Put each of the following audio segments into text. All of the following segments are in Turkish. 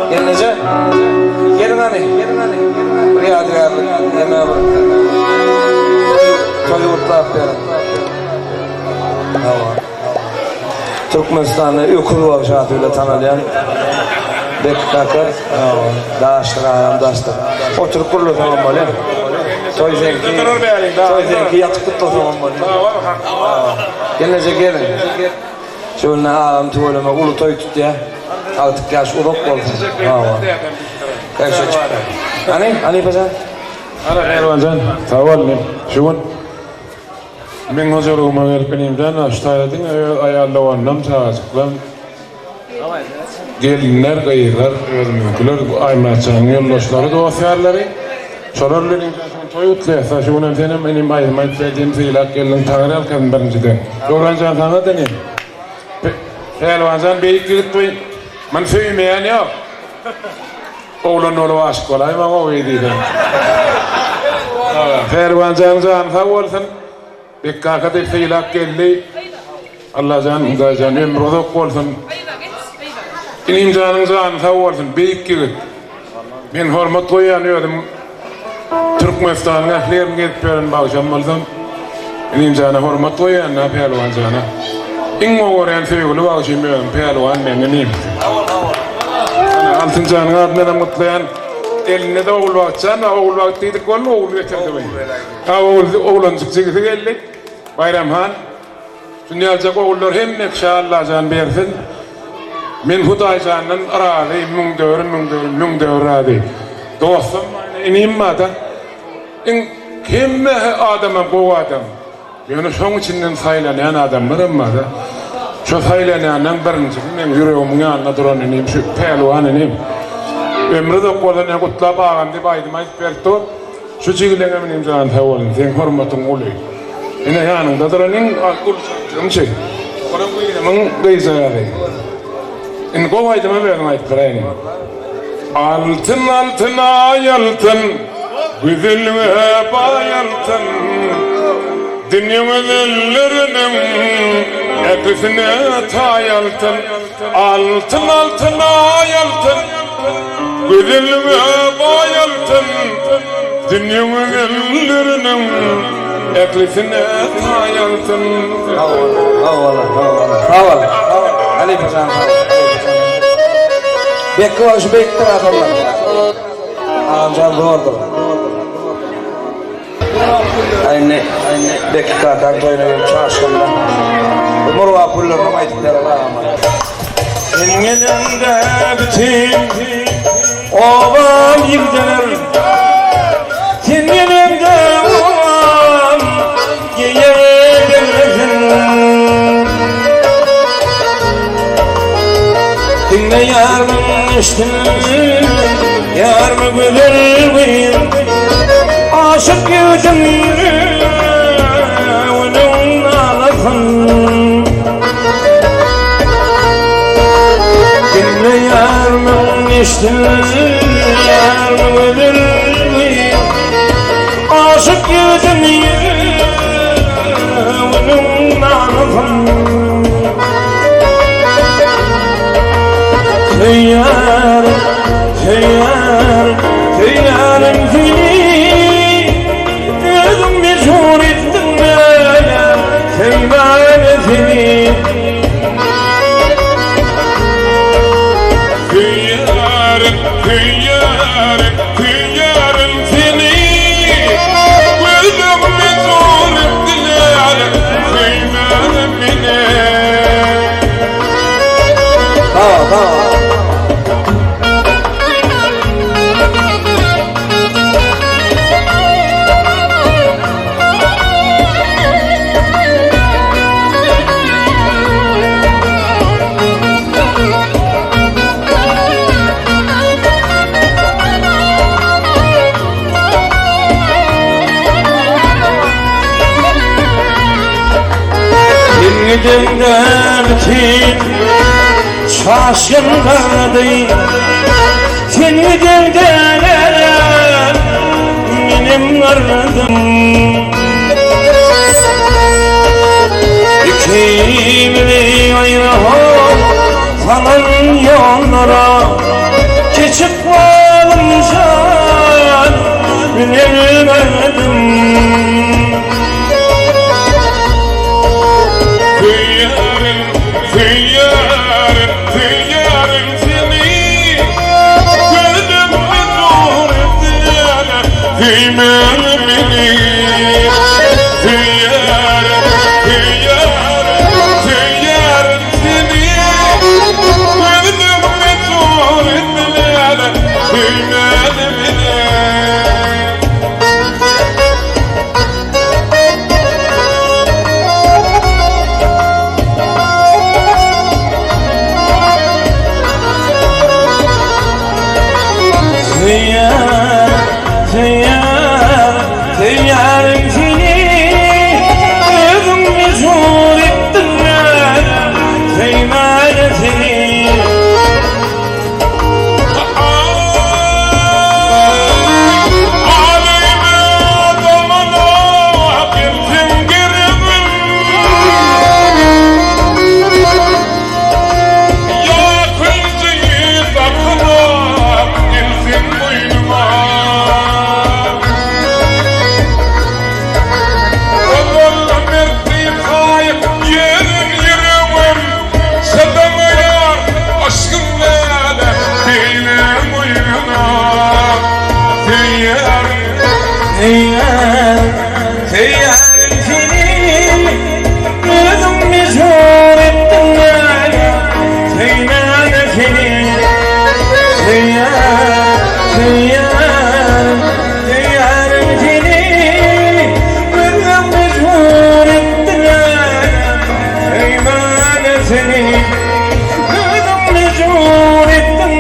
Gelince gelin hani bir yadigarlık yemeğe bak. Çok yurtlar yapıyorum. Türkmenistan'ı okulu var şartıyla tanılayan Bekkakar Daştır ayağım Daştır. Oturup kurulu tamam böyle. Soy zenki yatıp tuttu tamam böyle. Gelince gelin. Şöyle ağam tuvalime ulu toy tut ya. Artık yaş uluk oldu. Kaç çıktı. Hani paşa? Ara Ervancan, tavallim. Şuun. Men huzuruma gelip benimden aştayladın ayarlavanlam sağlıklam. Gelinler, gayırlar, özmünkiler, aymaçanın yoldaşları, dostlarları. Şolarların toy utluyasa şuun efendim benim ayırmayıp verdiğim fiilak gelin tanrı alkan birinciden. Doğrancan sana deneyim. Ervancan beyik gidip toy. Man söylemeyen yok. Oğlan oğlu aşk olay ama o iyiydi. Ervancan can sağ olsun. Bekkakatı fiilak geldi. Allah can ömrü uzak olsun. İnim canın sağ olsun. Beyik gidip. Ben hormatlı uyanıyordum. Türkmenistan'a ahliyerim gidip verin bağışanmaldım. İnim canı hormatlı uyanına Ervancan'a. İn oğuren sevgili bağışanmıyorum Ervan benim. Altın canın adına mutlayan eline de oğul bakcan, oğul baktıydık var mı oğul getirdi beni. Oğulun çıkçıkı geldik. Bayramhan. Şimdi alacak oğullar hem inşallah can versin. Men Huday canın arazi, mün dövür arazi. Dostum, ineyim madem. Kim adamım bu adam? Yani son içinden sayılanan adamlarım madem. Şu sayılananın birinci, benim yüreğimin yanına duran ineyim, şu pehlivan ineyim. Ömrü de koluna kutlap ağamdı, baydım ayıp verdi. Şu çiğleğe benim canım tavolun, sen hürmetin oluyor. Yine yanında duranın akıl şey. Onun bu yerimin gıyzayarı. İn kovaydıma verdim ayıp vereyim. Altın altına yaltın, güzelme bayaltın. Dünyanın ellerinin eklisine tayaltın. Altın altına yaltın, güzelme bayaltın. Dünyanın ellerinin eklisine tayaltın. Havalı. Ali paşam. Bekki var şu bekler adamlar. Amcam doğru. Aynı bekki kakar toyuna çarşımda. Murva pullarına maytıkları var ama. Senin elinde bütün ovam yıkılır. Senin elinde ovam yiyebilirsin. Dinle yarımın üstünü, yarımı güzelmeyim. Aşık yüzümü, onun ağlasın. Dinle yarımın üstünü, yarımı güzelmeyim. Aşık yüzümü, onun ağlasın. Tüyarım seni, gözüm meşhur ettin bana, sevmem seni. Tüyarım seni, gözüm meşhur ettin bana, sevmem beni. Tamam. Gidimden kim şaşkınladı. Seni gidimden benim aradım. İkimini ayrı falan yollara Keçip bağlancan bilemedim. Tüyarım, tüyarım, tüyarım seni. Gördüm ve zor ettiler, tüymem beni. Tüyarım, tüyarım, tüyarım seni. Gördüm ve zor ettiler, tüymem beni. Tüyarım seni, gözüm mecbur ettin Tüymem seni. Aleyme adamına bildim girdim. Ya kılıcıyı takıp girdim boynuma. Oğlum ettiğim kayıp yerim yerim. Sedemeye aşkım nere benim boynuna. Tüyarım seni, gözüm mecbur ettin Tüymem seni. Tüyarım seni, gözüm mecbur ettin Tüymem seni. Gözüm mecbur ettin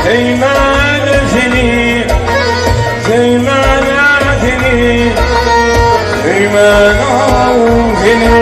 Tüymem seni. Tüymem seni, tüymem seni.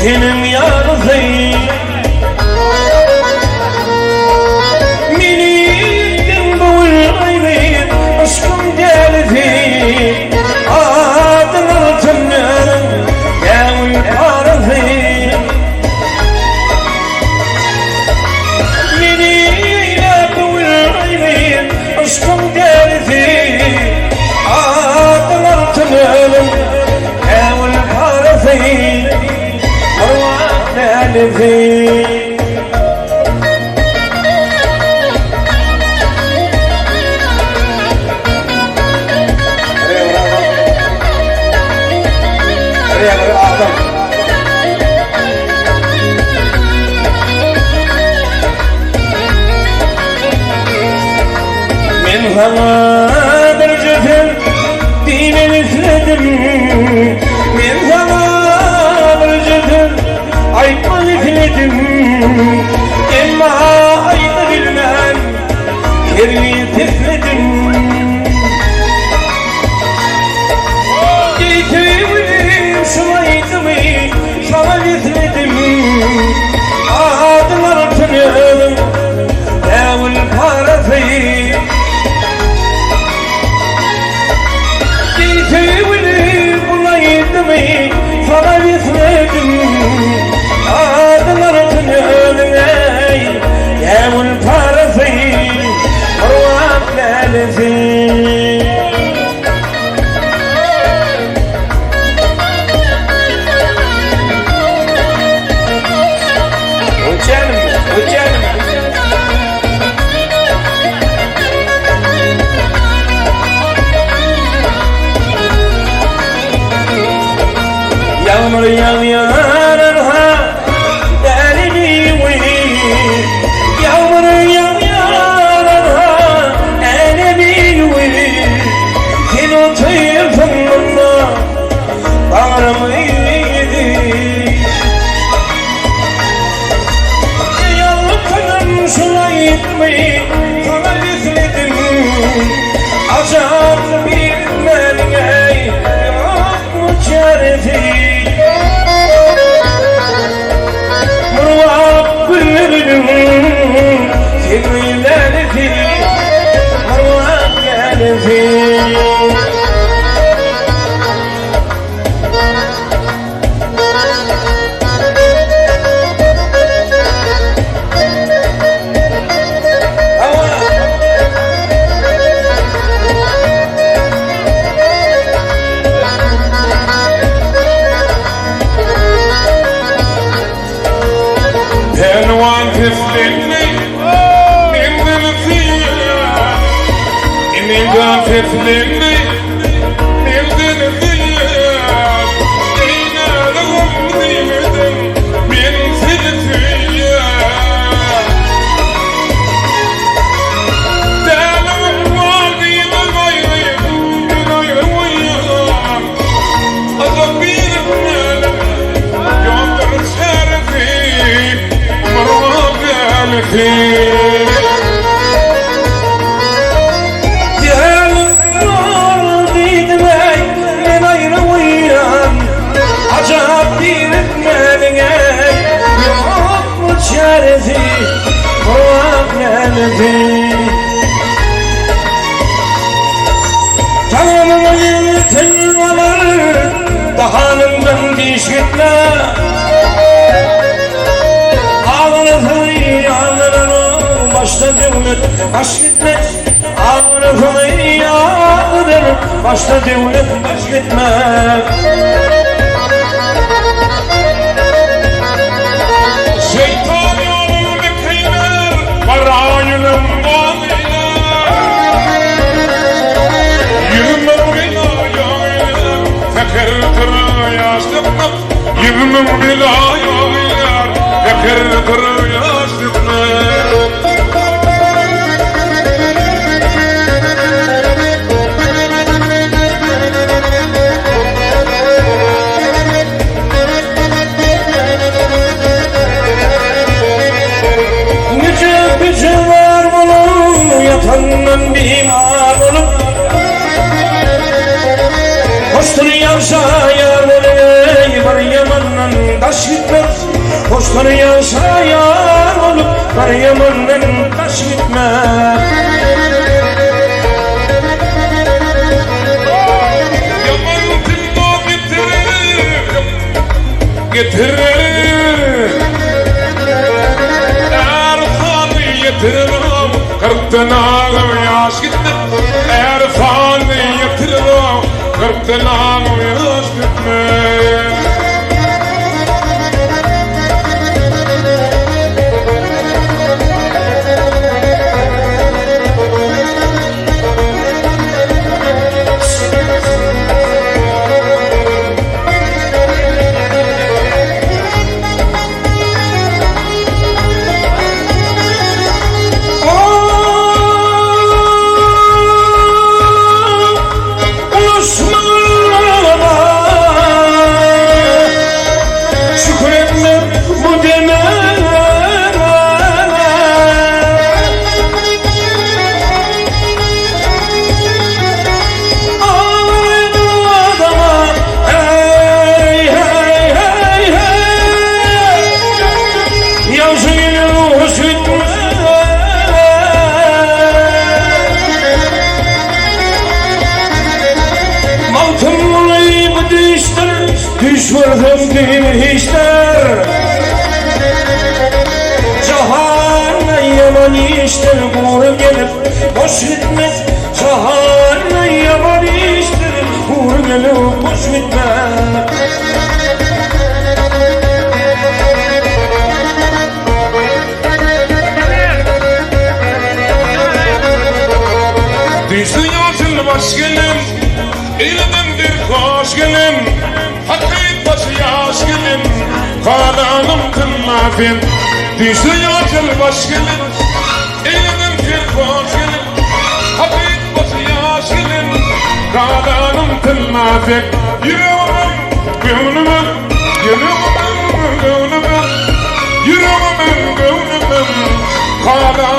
Senin yarısın Minidin boğulmayın aşkım gelsin Adını tınlarım yavun parasın Minidin boğulmayın aşkım gelsin Adını tınlarım yavun parasın Arwah من هوا برجتم دين الاسلام من هوا برجتم عيطا الاسلام اما عيطا بالمال كرمي تسلم جيتي ولي شويتمي شوال اسلم عادل ارتنم داول الفارسي Sana bitmedim Adlarım ölüme Yavul parası Arvah lalesi Uçanım Yağmur yağarha elini vurur Yağmur yağarha elini vurur Sen oturuyorsun bana Bağrım idi. Yalnızım şulaytmi sana gizledim. Acab bir melgey yok mu çaresi? Murvak gülüm sevgilerdi, murvak geldi. Teflenni evden ziyad Eyna lagum ziymedim Men seni tüyyad Dağlamın vaziyme gayrıyım Ben ayrım uyyam Azab bir melim Yoldur şerefi Marva belki Canımın telvaları dahanımdan dişitme Ağrıfını ağrırım başta devlet aşk etme Ağrıfını ağrırım başta devlet aşk etme Şeytan yolunu kıymer Varayınım bağlıyla Yürümüm bilayayla Fekir kırı yaşlıkla Yürümüm bilayayla Fekir kırı yaşlıkla Yatandan bimar olup Hoştur yaşayar olup Var yamandan taş gitmez Hoştur yaşayar olup Var yamandan taş gitmez Yaman timdo getirir Erfanı getirir Kırktın ağım yaş gitme Erfanı yatırım Kırktın ağım yaş gitme Düşvurdum işler Cahana yaman işler Uğru gelip boş gitmez Cahana yaman işler Uğru gelip boş gitmez Düştü yolcul baş gelin Eyledim bir hoş gelin Hakkı başı yaş gelin Kalanım kılmafin Düştü yolcul baş gelin Eyledim bir hoş gelin Hakkı başı yaş gelin Kalanım kılmafin Yüreğim Hala